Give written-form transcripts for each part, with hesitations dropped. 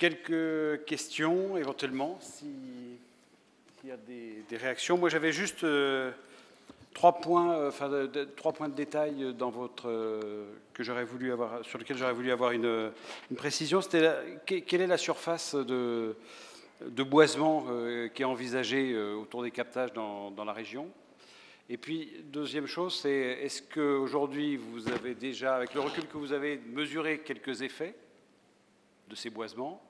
quelques questions, éventuellement, s'il y a des réactions. Moi, j'avais juste trois points de détail dans sur lesquels j'aurais voulu avoir une précision. C'était quelle est la surface de boisement qui est envisagée autour des captages dans la région? Et puis, deuxième chose, c'est est-ce qu'aujourd'hui, vous avez déjà, avec le recul que vous avez, mesuré quelques effets de ces boisements?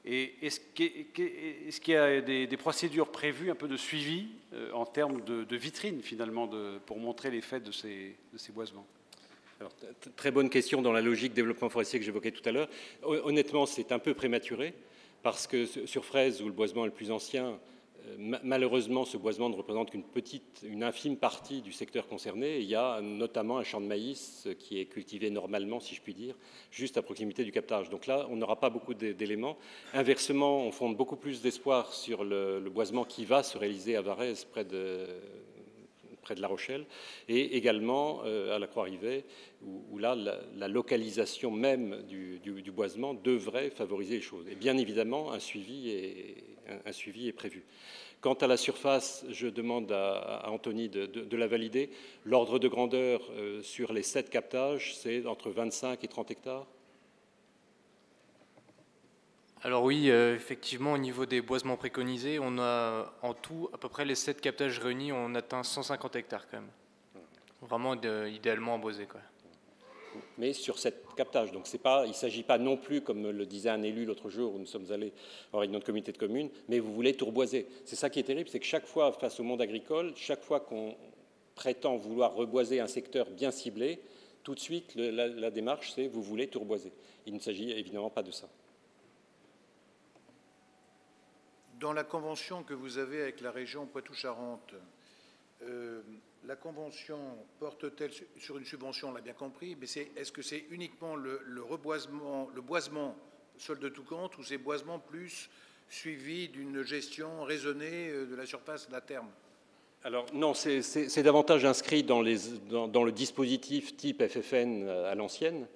Et est-ce qu'il y a des procédures prévues, un peu de suivi en termes de vitrine, finalement, pour montrer l'effet de ces boisements? Alors, très bonne question dans la logique développement forestier que j'évoquais tout à l'heure. Honnêtement, c'est un peu prématuré, parce que sur Fraise, où le boisement est le plus ancien, malheureusement, ce boisement ne représente qu'une infime partie du secteur concerné. Il y a notamment un champ de maïs qui est cultivé normalement, si je puis dire, juste à proximité du captage. Donc là, on n'aura pas beaucoup d'éléments. Inversement, on fonde beaucoup plus d'espoir sur le boisement qui va se réaliser à Varèse, près de La Rochelle, et également à la Croix-Rivet, où là, la localisation même du boisement devrait favoriser les choses. Et bien évidemment, un suivi est prévu. Quant à la surface, je demande à Anthony de la valider. L'ordre de grandeur sur les 7 captages, c'est entre 25 et 30 hectares. Alors oui, effectivement, au niveau des boisements préconisés, on a en tout, à peu près les 7 captages réunis, on atteint 150 hectares quand même. Vraiment idéalement emboisé, quoi. Mais sur 7 captages. Donc il ne s'agit pas non plus, comme le disait un élu l'autre jour où nous sommes allés en réunion de comité de communes, mais vous voulez tout reboiser. C'est ça qui est terrible, c'est que chaque fois, face au monde agricole, chaque fois qu'on prétend vouloir reboiser un secteur bien ciblé, tout de suite, la démarche, c'est vous voulez tout reboiser. Il ne s'agit évidemment pas de ça. Dans la convention que vous avez avec la région Poitou-Charentes, la convention porte-t-elle sur une subvention, on l'a bien compris, mais est-ce que c'est uniquement le boisement solde de tout compte, ou c'est boisement plus suivi d'une gestion raisonnée de la surface à terme? Alors non, c'est davantage inscrit dans le dispositif type FFN à l'ancienne,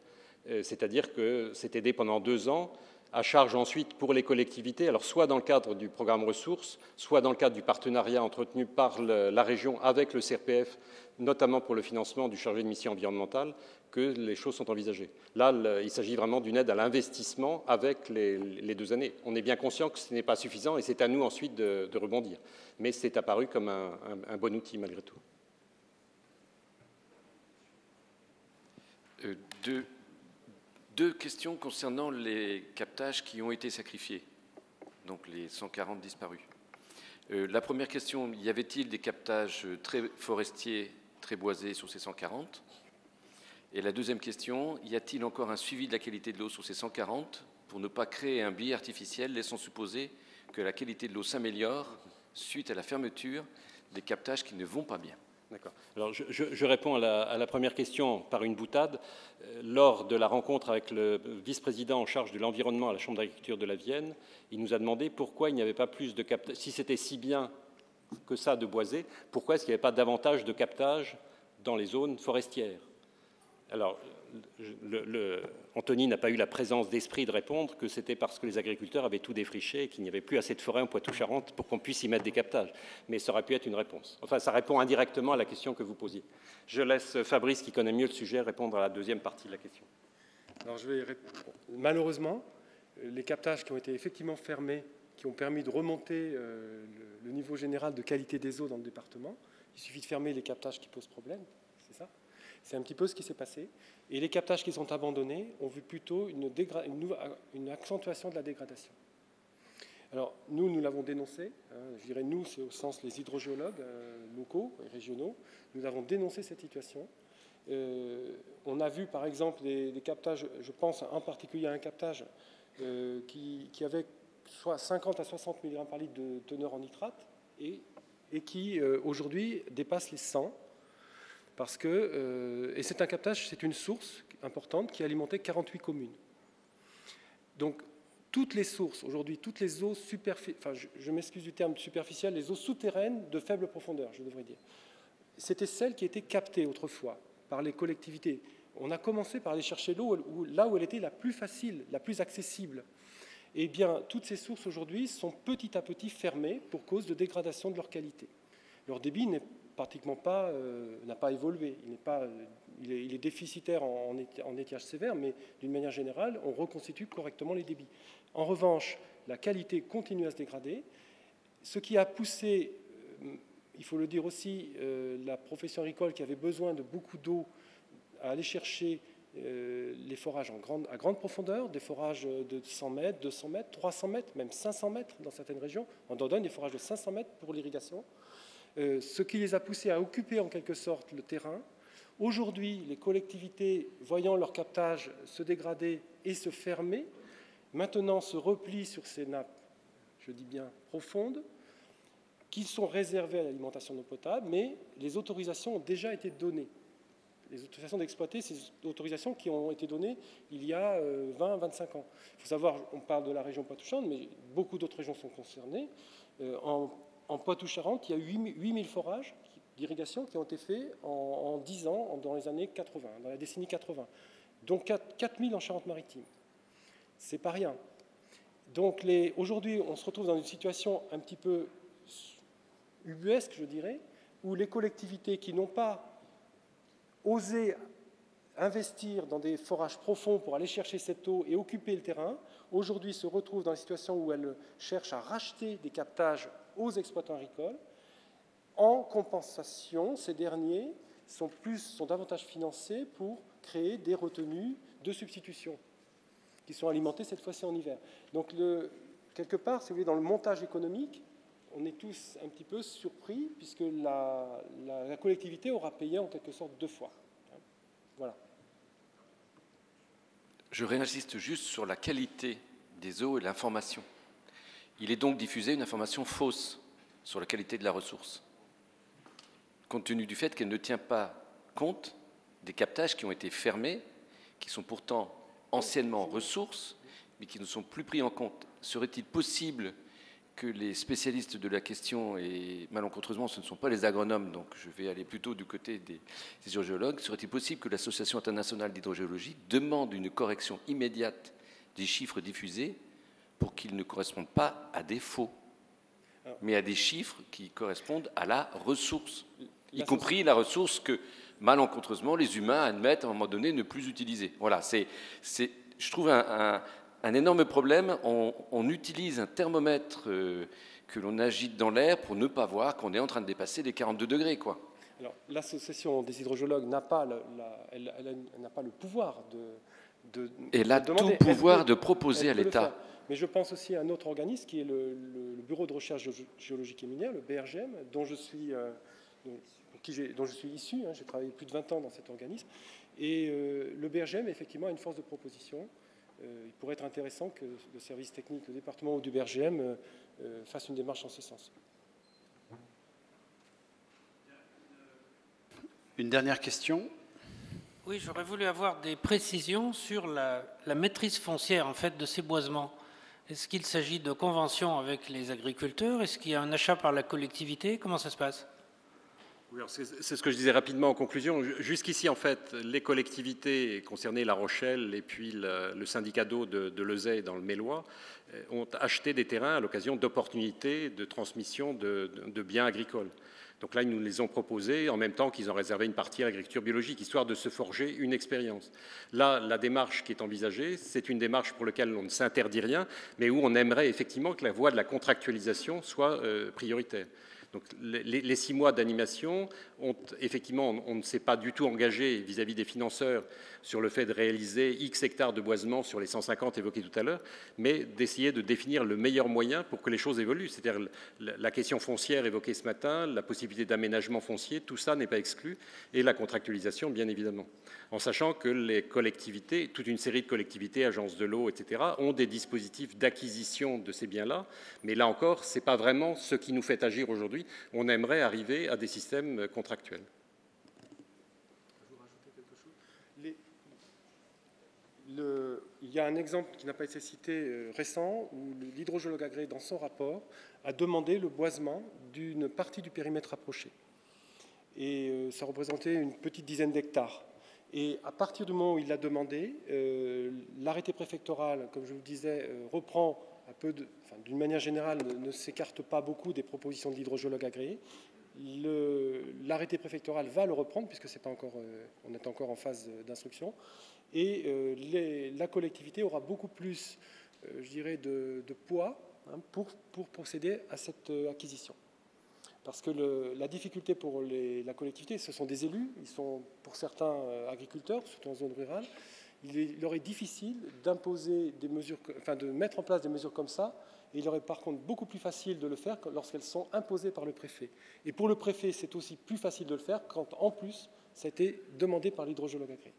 c'est-à-dire que c'est aidé pendant 2 ans, à charge ensuite pour les collectivités, alors soit dans le cadre du programme ressources, soit dans le cadre du partenariat entretenu par la région avec le CRPF, notamment pour le financement du chargé de mission environnementale, que les choses sont envisagées. Là, il s'agit vraiment d'une aide à l'investissement avec les 2 années. On est bien conscient que ce n'est pas suffisant et c'est à nous ensuite de rebondir. Mais c'est apparu comme un bon outil malgré tout. Deux questions concernant les captages qui ont été sacrifiés, donc les 140 disparus. La première question, y avait-il des captages très forestiers, très boisés sur ces 140? Et la deuxième question, y a-t-il encore un suivi de la qualité de l'eau sur ces 140 pour ne pas créer un biais artificiel laissant supposer que la qualité de l'eau s'améliore suite à la fermeture des captages qui ne vont pas bien? D'accord. Alors je réponds à la première question par une boutade. Lors de la rencontre avec le vice-président en charge de l'environnement à la Chambre d'agriculture de la Vienne, il nous a demandé pourquoi il n'y avait pas plus de captage. Si c'était si bien que ça de boiser, pourquoi est-ce qu'il n'y avait pas davantage de captage dans les zones forestières? Alors, Anthony n'a pas eu la présence d'esprit de répondre que c'était parce que les agriculteurs avaient tout défriché et qu'il n'y avait plus assez de forêt en Poitou-Charentes pour qu'on puisse y mettre des captages. Mais ça aurait pu être une réponse. Enfin, ça répond indirectement à la question que vous posiez. Je laisse Fabrice, qui connaît mieux le sujet, répondre à la deuxième partie de la question. Alors, malheureusement, les captages qui ont été effectivement fermés, qui ont permis de remonter le niveau général de qualité des eaux dans le département, il suffit de fermer les captages qui posent problème, c'est ça? C'est un petit peu ce qui s'est passé. Et les captages qui sont abandonnés ont vu plutôt une accentuation de la dégradation. Alors, nous l'avons dénoncé. Je dirais nous, c'est au sens les hydrogéologues locaux et régionaux. Nous avons dénoncé cette situation. On a vu, par exemple, des captages, je pense en particulier à un captage qui avait soit 50 à 60 mg par litre de teneur en nitrate et qui, aujourd'hui, dépasse les 100. Parce que, et c'est un captage, c'est une source importante qui alimentait 48 communes. Donc, toutes les sources, aujourd'hui, toutes les eaux superficielles, enfin, je m'excuse du terme superficiel, les eaux souterraines de faible profondeur, je devrais dire, c'était celles qui étaient captées autrefois par les collectivités. On a commencé par aller chercher l'eau là où elle était la plus facile, la plus accessible. eh bien, toutes ces sources aujourd'hui sont petit à petit fermées pour cause de dégradation de leur qualité. Leur débit n'est pratiquement pas, n'a pas évolué. Il est déficitaire en étiage sévère, mais d'une manière générale, on reconstitue correctement les débits. En revanche, la qualité continue à se dégrader, ce qui a poussé, il faut le dire aussi, la profession agricole qui avait besoin de beaucoup d'eau à aller chercher les forages à grande profondeur, des forages de 100 mètres, 200 mètres, 300 mètres, même 500 mètres dans certaines régions. En Dordogne, des forages de 500 mètres pour l'irrigation. Ce qui les a poussés à occuper en quelque sorte le terrain. Aujourd'hui, les collectivités, voyant leur captage se dégrader et se fermer, maintenant se replient sur ces nappes, je dis bien profondes, qui sont réservées à l'alimentation d'eau potable, mais les autorisations ont déjà été données. Les autorisations d'exploiter, ces autorisations qui ont été données il y a 20-25 ans. Il faut savoir, on parle de la région Poitou-Charentes, mais beaucoup d'autres régions sont concernées. En Poitou-Charentes, il y a 8000 forages d'irrigation qui ont été faits en 10 ans, dans les années 80, dans la décennie 80. Donc 4000 en Charente-Maritime. C'est pas rien. Donc aujourd'hui, on se retrouve dans une situation un petit peu ubuesque, je dirais, où les collectivités qui n'ont pas osé investir dans des forages profonds pour aller chercher cette eau et occuper le terrain, aujourd'hui se retrouvent dans une situation où elles cherchent à racheter des captages aux exploitants agricoles. En compensation, ces derniers sont davantage financés pour créer des retenues de substitution qui sont alimentées cette fois-ci en hiver. Donc, quelque part, si vous voulez, dans le montage économique, on est tous un petit peu surpris puisque la collectivité aura payé en quelque sorte 2 fois. Voilà. Je réinsiste juste sur la qualité des eaux et l'information. Il est donc diffusé une information fausse sur la qualité de la ressource, compte tenu du fait qu'elle ne tient pas compte des captages qui ont été fermés, qui sont pourtant anciennement ressources, mais qui ne sont plus pris en compte. Serait-il possible que les spécialistes de la question, et malencontreusement ce ne sont pas les agronomes, donc je vais aller plutôt du côté des hydrogéologues, serait-il possible que l'Association internationale d'hydrogéologie demande une correction immédiate des chiffres diffusés pour qu'ils ne correspondent pas à des faux, mais à des chiffres qui correspondent à la ressource, y compris la ressource que malencontreusement les humains admettent à un moment donné ne plus utiliser. Voilà, je trouve un énorme problème. On utilise un thermomètre que l'on agite dans l'air pour ne pas voir qu'on est en train de dépasser les 42 degrés, quoi. Alors, l'association des hydrogéologues n'a pas, n'a pas le pouvoir de elle a demander. Tout pouvoir de proposer à l'État. Mais je pense aussi à un autre organisme qui est le Bureau de recherche géologique et minière, le BRGM, dont je suis issu. J'ai travaillé plus de 20 ans dans cet organisme. Et le BRGM, effectivement, a une force de proposition. Il pourrait être intéressant que le service technique, le département ou du BRGM fasse une démarche en ce sens. Une dernière question. Oui, j'aurais voulu avoir des précisions sur la maîtrise foncière en fait, de ces boisements. Est-ce qu'il s'agit de conventions avec les agriculteurs? Est-ce qu'il y a un achat par la collectivité? Comment ça se passe? Oui, c'est ce que je disais rapidement en conclusion. Jusqu'ici, en fait, les collectivités concernées, La Rochelle et puis le syndicat d'eau de Lezay dans le Mélois, ont acheté des terrains à l'occasion d'opportunités de transmission de biens agricoles. Donc là, ils nous les ont proposés en même temps qu'ils ont réservé une partie à l'agriculture biologique, histoire de se forger une expérience. Là, la démarche qui est envisagée, c'est une démarche pour laquelle on ne s'interdit rien, mais où on aimerait effectivement que la voie de la contractualisation soit prioritaire. Donc les 6 mois d'animation, effectivement, on ne s'est pas du tout engagé vis-à-vis des financeurs sur le fait de réaliser X hectares de boisement sur les 150 évoqués tout à l'heure, mais d'essayer de définir le meilleur moyen pour que les choses évoluent. C'est-à-dire la question foncière évoquée ce matin, la possibilité d'aménagement foncier, tout ça n'est pas exclu, et la contractualisation, bien évidemment. En sachant que les collectivités, toute une série de collectivités, agences de l'eau, etc., ont des dispositifs d'acquisition de ces biens-là, mais là encore, ce n'est pas vraiment ce qui nous fait agir aujourd'hui. On aimerait arriver à des systèmes contractuels. Il y a un exemple qui n'a pas été cité récent où l'hydrogéologue agréé, dans son rapport, a demandé le boisement d'une partie du périmètre approché. Et ça représentait une petite dizaine d'hectares. Et à partir du moment où il l'a demandé, l'arrêté préfectoral, comme je vous le disais, reprend un peu, d'une manière générale, ne s'écarte pas beaucoup des propositions de l'hydrogéologue agréé. L'arrêté préfectoral va le reprendre, puisque c'est pas encore, on est encore en phase d'instruction. Et la collectivité aura beaucoup plus, je dirais, de poids pour procéder à cette acquisition. Parce que la difficulté pour la collectivité, ce sont des élus, ils sont pour certains agriculteurs, surtout en zone rurale. Il leur est difficile d'imposer des mesures, de mettre en place des mesures comme ça. Et il leur est par contre beaucoup plus facile de le faire lorsqu'elles sont imposées par le préfet. Et pour le préfet, c'est aussi plus facile de le faire quand, en plus, ça a été demandé par l'hydrogéologue agréé.